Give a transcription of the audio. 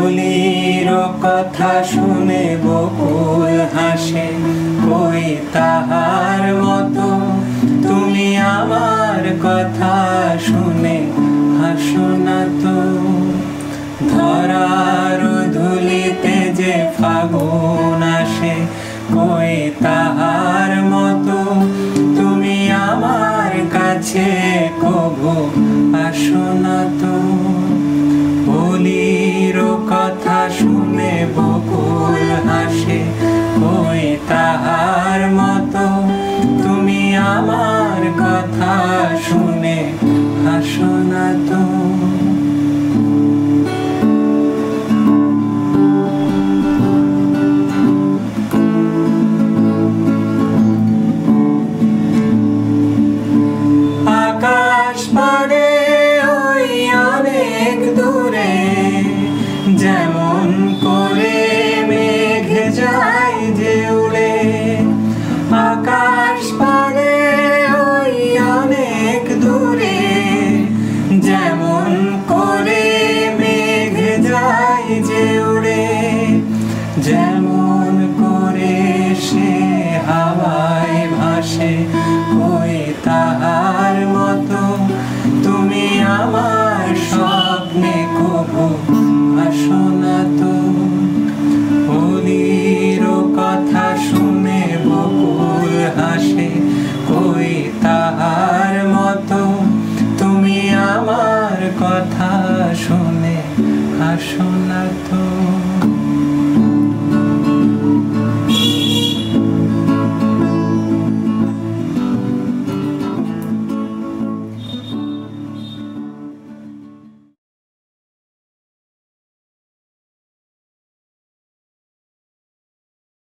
কলির কথা শুনে বকুল হাসে, কই তাহার মতো তুমি আমার কথা শুনে হাসো না তো। ধরার ধুলিতে যে ফাগুন আসে, কই তাহার মতো তুমি আমার কাছে কভু আসো না তো। কলির কথা শুনে বকুল হাসে, কই তাহার মতো তুমি আমার কথা শুনে হাসো না তো। আকাশ পাড়ে ওই অনেক দূরে, যেমন করে মেঘ যায় যে উড়ে। আকাশ পাড়ে ওই অনেক দূরে, যেমন করে মেঘ যায় যে উড়ে। যেমন করে সে হাওয়ায় ভাসে, কই তাহার মতো তুমি আমার স্বপ্নে কভু আসো না তো। কলির কথা শুনে বকুল হাসে, কই তাহার মতো তুমি আমার কথা শুনে হাসো না তো।